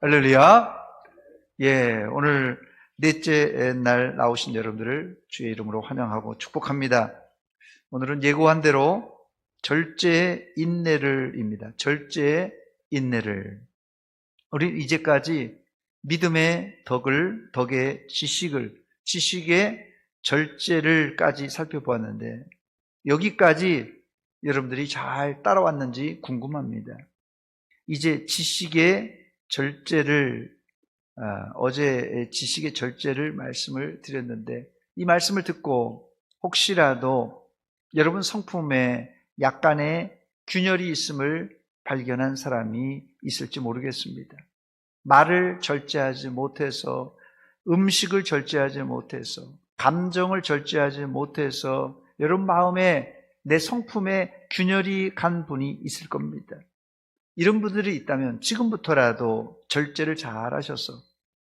할렐루야. 오늘 넷째 날 나오신 여러분들을 주의 이름으로 환영하고 축복합니다. 오늘은 예고한 대로 절제의 인내를입니다. 절제의 인내를. 우리 이제까지 믿음의 덕의 지식의 절제를까지 살펴보았는데 여기까지 여러분들이 잘 따라왔는지 궁금합니다. 이제 지식의 절제를 어제 지식의 절제를 말씀을 드렸는데 이 말씀을 듣고 혹시라도 여러분 성품에 약간의 균열이 있음을 발견한 사람이 있을지 모르겠습니다. 말을 절제하지 못해서, 음식을 절제하지 못해서, 감정을 절제하지 못해서 여러분 마음에 내 성품에 균열이 간 분이 있을 겁니다. 이런 분들이 있다면 지금부터라도 절제를 잘 하셔서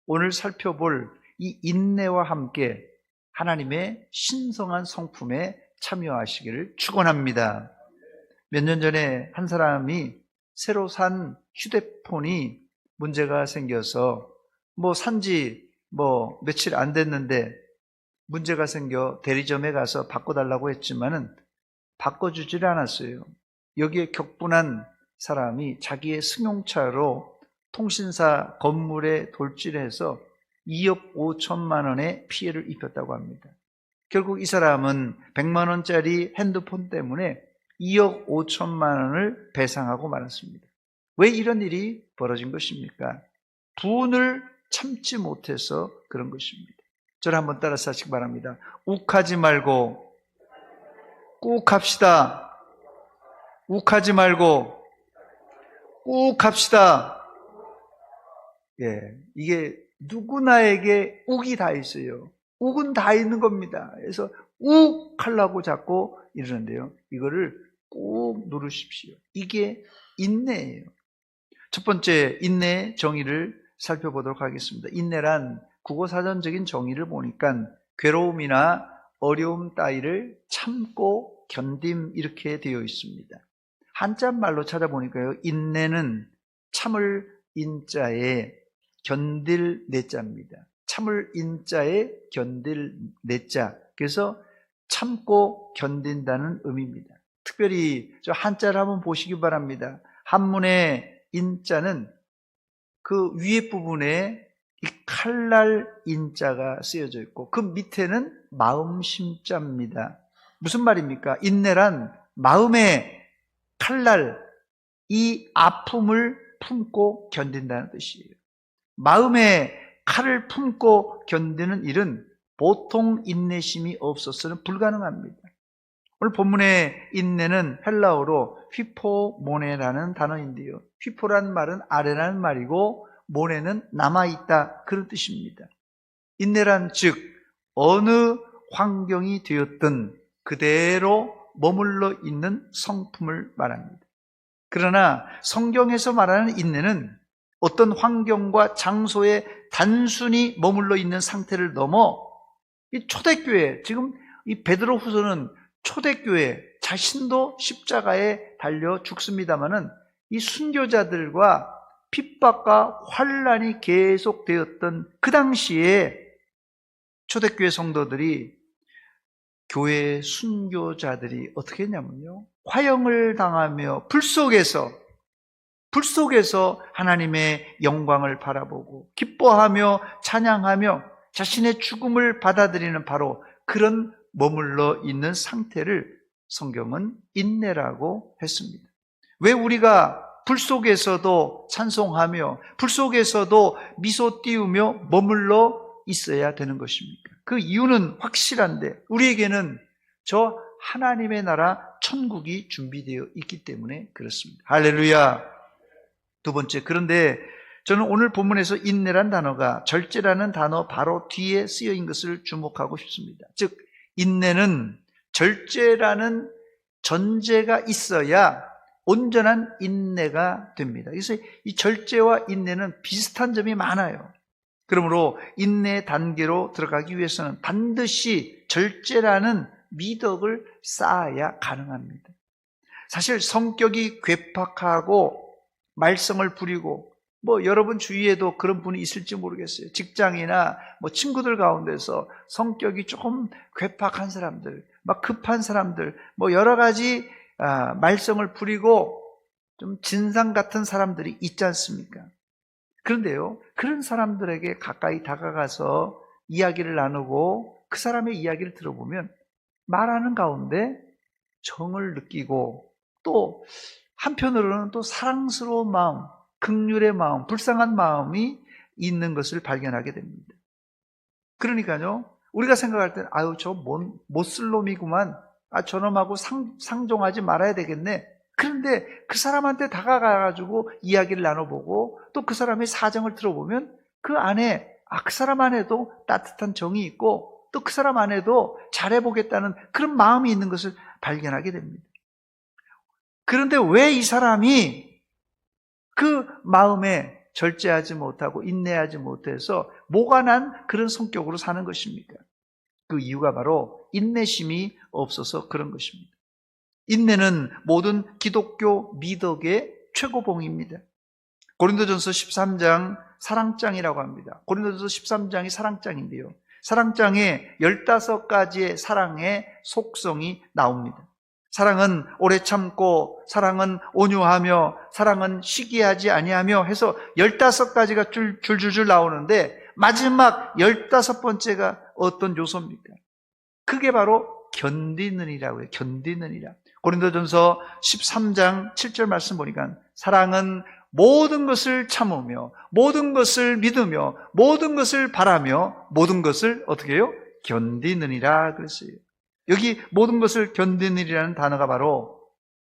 오늘 살펴볼 이 인내와 함께 하나님의 신성한 성품에 참여하시기를 축원합니다. 몇 년 전에 한 사람이 새로 산 휴대폰이 문제가 생겨서 산지 며칠 안 됐는데 문제가 생겨 대리점에 가서 바꿔달라고 했지만은 바꿔주질 않았어요. 여기에 격분한 사람이 자기의 승용차로 통신사 건물에 돌진해서 2억 5천만 원의 피해를 입혔다고 합니다. 결국 이 사람은 100만 원짜리 핸드폰 때문에 2억 5천만 원을 배상하고 말았습니다. 왜 이런 일이 벌어진 것입니까? 분을 참지 못해서 그런 것입니다. 저를 한번 따라서 하시기 바랍니다. 욱하지 말고 꾹 합시다. 욱하지 말고 꾹 합시다. 이게 누구나에게 욱이 다 있어요. 욱은 다 있는 겁니다. 그래서 욱 하려고 자꾸 이러는데요. 이거를 꾹 누르십시오. 이게 인내예요. 첫 번째 인내의 정의를 살펴보도록 하겠습니다. 인내란 국어사전적인 정의를 보니까 괴로움이나 어려움 따위를 참고 견딤 이렇게 되어 있습니다. 한자말로 찾아보니까요, 인내는 참을 인자에 견딜 내자입니다. 참을 인자에 견딜 내자. 그래서 참고 견딘다는 의미입니다. 특별히 저 한자를 한번 보시기 바랍니다. 한문의 인자는 그 위에 부분에 이 칼날 인자가 쓰여져 있고 그 밑에는 마음심자입니다. 무슨 말입니까? 인내란 마음의 칼날, 이 아픔을 품고 견딘다는 뜻이에요. 마음의 칼을 품고 견디는 일은 보통 인내심이 없어서는 불가능합니다. 오늘 본문의 인내는 헬라어로 휘포모네라는 단어인데요. 휘포란 말은 아래라는 말이고 모네는 남아있다 그런 뜻입니다. 인내란 즉 어느 환경이 되었든 그대로 머물러 있는 성품을 말합니다. 그러나 성경에서 말하는 인내는 어떤 환경과 장소에 단순히 머물러 있는 상태를 넘어 이 초대교회, 지금 이 베드로후서는 초대교회, 자신도 십자가에 달려 죽습니다마는 이 순교자들과 핍박과 환란이 계속되었던 그 당시에 초대교회 성도들이, 교회 순교자들이 어떻게 했냐면요, 화형을 당하며 불 속에서 하나님의 영광을 바라보고 기뻐하며 찬양하며 자신의 죽음을 받아들이는 바로 그런 머물러 있는 상태를 성경은 인내라고 했습니다. 왜 우리가 불 속에서도 찬송하며 불 속에서도 미소 띄우며 머물러 있어야 되는 것입니까? 그 이유는 확실한데 우리에게는 저 하나님의 나라 천국이 준비되어 있기 때문에 그렇습니다. 할렐루야. 두 번째, 그런데 저는 오늘 본문에서 인내란 단어가 절제라는 단어 바로 뒤에 쓰여인 것을 주목하고 싶습니다. 즉 인내는 절제라는 전제가 있어야 온전한 인내가 됩니다. 그래서 이 절제와 인내는 비슷한 점이 많아요. 그러므로 인내 단계로 들어가기 위해서는 반드시 절제라는 미덕을 쌓아야 가능합니다. 사실 성격이 괴팍하고 말썽을 부리고 여러분 주위에도 그런 분이 있을지 모르겠어요. 직장이나 친구들 가운데서 성격이 조금 괴팍한 사람들, 막 급한 사람들, 여러 가지 말썽을 부리고 좀 진상 같은 사람들이 있지 않습니까? 그런데요, 그런 사람들에게 가까이 다가가서 이야기를 나누고 그 사람의 이야기를 들어보면 말하는 가운데 정을 느끼고 또 한편으로는 또 사랑스러운 마음, 긍휼의 마음, 불쌍한 마음이 있는 것을 발견하게 됩니다. 그러니까요, 우리가 생각할 때는 저 못쓸 놈이구만, 저놈하고 상종하지 말아야 되겠네. 그런데 그 사람한테 다가가가지고 이야기를 나눠보고 또 그 사람의 사정을 들어보면 그 안에 그 사람 안에도 따뜻한 정이 있고 또 그 사람 안에도 잘해보겠다는 그런 마음이 있는 것을 발견하게 됩니다. 그런데 왜 이 사람이 그 마음에 절제하지 못하고 인내하지 못해서 모관한 그런 성격으로 사는 것입니까? 그 이유가 바로 인내심이 없어서 그런 것입니다. 인내는 모든 기독교 미덕의 최고봉입니다. 고린도전서 13장 사랑장이라고 합니다. 고린도전서 13장이 사랑장인데요, 사랑장에 15가지의 사랑의 속성이 나옵니다. 사랑은 오래 참고, 사랑은 온유하며, 사랑은 시기하지 아니하며 해서 15가지가 줄줄줄 나오는데 마지막 15번째가 어떤 요소입니까? 그게 바로 견디느니라고 해요. 견디느니라. 고린도전서 13장 7절 말씀 보니까 사랑은 모든 것을 참으며 모든 것을 믿으며 모든 것을 바라며 모든 것을 어떻게 해요? 견디느니라 그랬어요. 여기 모든 것을 견디느니라는 단어가 바로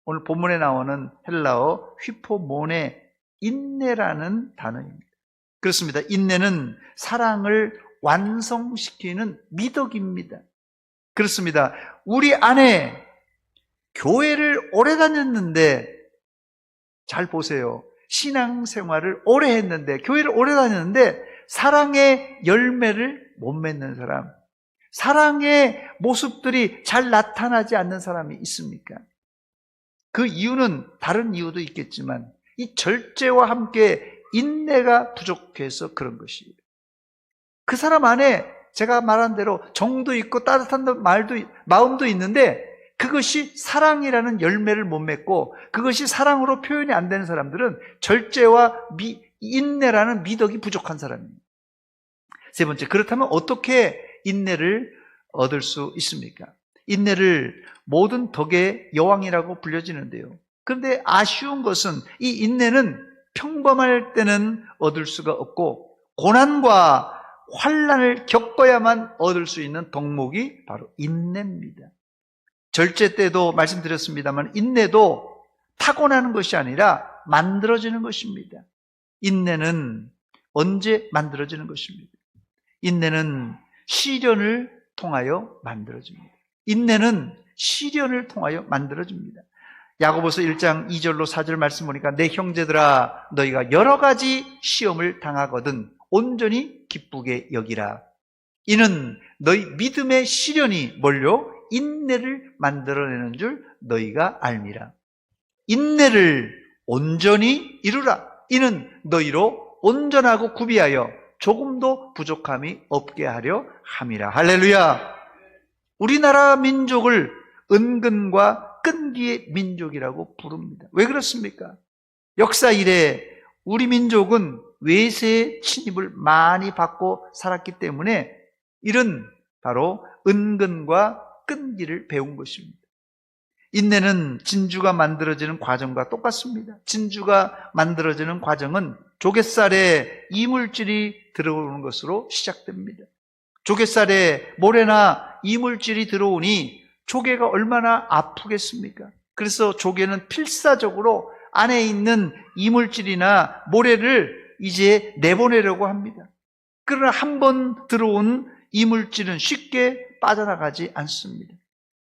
오늘 본문에 나오는 헬라어 휘포모네, 인내라는 단어입니다. 그렇습니다. 인내는 사랑을 완성시키는 미덕입니다. 그렇습니다. 우리 안에 교회를 오래 다녔는데, 잘 보세요. 신앙생활을 오래 했는데, 교회를 오래 다녔는데 사랑의 열매를 못 맺는 사람, 사랑의 모습들이 잘 나타나지 않는 사람이 있습니까? 그 이유는 다른 이유도 있겠지만 이 절제와 함께 인내가 부족해서 그런 것이에요. 그 사람 안에 제가 말한 대로 정도 있고 따뜻한 마음도 있는데 그것이 사랑이라는 열매를 못 맺고 그것이 사랑으로 표현이 안 되는 사람들은 절제와 인내라는 미덕이 부족한 사람입니다. 세 번째, 그렇다면 어떻게 인내를 얻을 수 있습니까? 인내를 모든 덕의 여왕이라고 불려지는데요, 그런데 아쉬운 것은 이 인내는 평범할 때는 얻을 수가 없고 고난과 환난을 겪어야만 얻을 수 있는 덕목이 바로 인내입니다. 절제 때도 말씀드렸습니다만 인내도 타고나는 것이 아니라 만들어지는 것입니다. 인내는 언제 만들어지는 것입니다. 인내는 시련을 통하여 만들어집니다. 인내는 시련을 통하여 만들어집니다. 야고보서 1장 2절로 4절 말씀 보니까 내 형제들아 너희가 여러 가지 시험을 당하거든 온전히 기쁘게 여기라. 이는 너희 믿음의 시련이 뭘요? 인내를 만들어내는 줄 너희가 알미라. 인내를 온전히 이루라. 이는 너희로 온전하고 구비하여 조금도 부족함이 없게 하려 함이라. 할렐루야. 우리나라 민족을 은근과 끈기의 민족이라고 부릅니다. 왜 그렇습니까? 역사 이래 우리 민족은 외세의 침입을 많이 받고 살았기 때문에 이런 바로 은근과 끈기를 배운 것입니다. 인내는 진주가 만들어지는 과정과 똑같습니다. 진주가 만들어지는 과정은 조갯살에 이물질이 들어오는 것으로 시작됩니다. 조갯살에 모래나 이물질이 들어오니 조개가 얼마나 아프겠습니까? 그래서 조개는 필사적으로 안에 있는 이물질이나 모래를 이제 내보내려고 합니다. 그러나 한 번 들어온 이물질은 쉽게 빠져나가지 않습니다.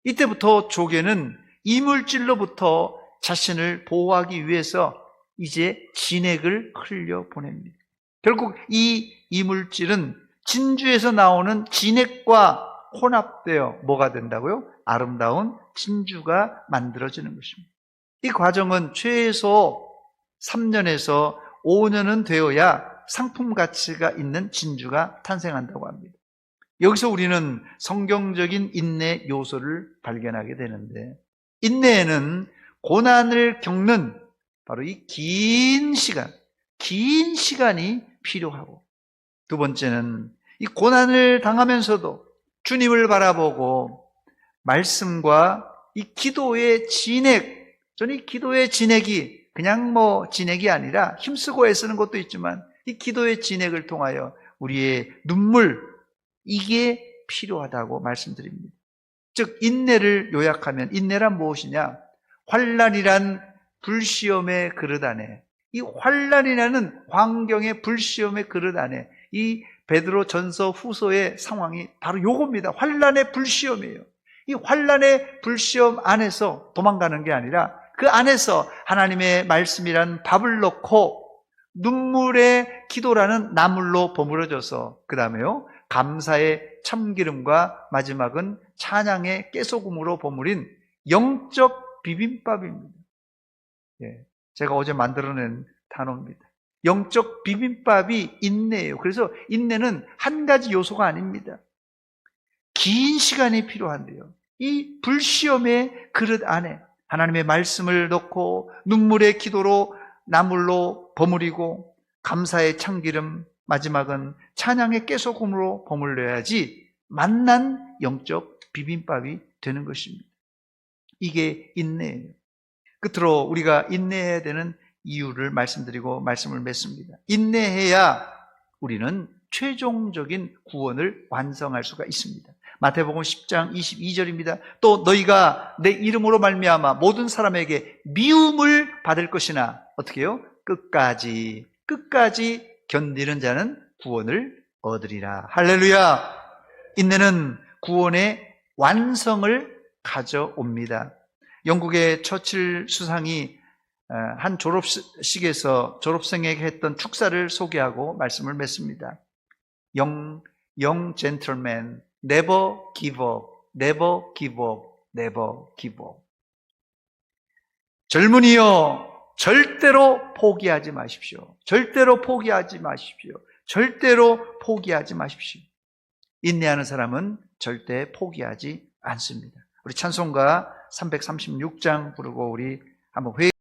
이때부터 조개는 이물질로부터 자신을 보호하기 위해서 이제 진액을 흘려보냅니다. 결국 이 이물질은 진주에서 나오는 진액과 혼합되어 뭐가 된다고요? 아름다운 진주가 만들어지는 것입니다. 이 과정은 최소 3년에서 5년은 되어야 상품 가치가 있는 진주가 탄생한다고 합니다. 여기서 우리는 성경적인 인내 요소를 발견하게 되는데, 인내에는 고난을 겪는 바로 이 긴 시간이 필요하고, 두 번째는 이 고난을 당하면서도 주님을 바라보고 말씀과 이 기도의 진액, 저는 이 기도의 진액이 그냥 진액이 아니라 힘쓰고 애쓰는 것도 있지만 이 기도의 진액을 통하여 우리의 눈물, 이게 필요하다고 말씀드립니다. 즉 인내를 요약하면, 인내란 무엇이냐? 환난이란 불시험의 그릇 안에, 이 환난이라는 환경의 불시험의 그릇 안에, 이 베드로 전서 후서의 상황이 바로 요겁니다. 환난의 불시험이에요. 이 환난의 불시험 안에서 도망가는 게 아니라 그 안에서 하나님의 말씀이란 밥을 넣고 눈물의 기도라는 나물로 버무려져서, 그 다음에요 감사의 참기름과 마지막은 찬양의 깨소금으로 버무린 영적 비빔밥입니다. 제가 어제 만들어낸 단어입니다. 영적 비빔밥이 인내예요. 그래서 인내는 한 가지 요소가 아닙니다. 긴 시간이 필요한데요, 이 불시험의 그릇 안에 하나님의 말씀을 넣고 눈물의 기도로 나물로 버무리고 감사의 참기름, 마지막은 찬양의 깨소금으로 버물려야지 맛난 영적 비빔밥이 되는 것입니다. 이게 인내예요. 끝으로 우리가 인내해야 되는 이유를 말씀드리고 말씀을 맺습니다. 인내해야 우리는 최종적인 구원을 완성할 수가 있습니다. 마태복음 10장 22절입니다. 또 너희가 내 이름으로 말미암아 모든 사람에게 미움을 받을 것이나 어떻게 해요? 끝까지 견디는 자는 구원을 얻으리라. 할렐루야. 인내는 구원의 완성을 가져옵니다. 영국의 처칠 수상이 한 졸업식에서 졸업생에게 했던 축사를 소개하고 말씀을 맺습니다. Young gentlemen, never give up, never give up, never give up. 젊은이여, 절대로 포기하지 마십시오. 절대로 포기하지 마십시오. 절대로 포기하지 마십시오. 인내하는 사람은 절대 포기하지 않습니다. 우리 찬송가 336장 부르고 우리 한번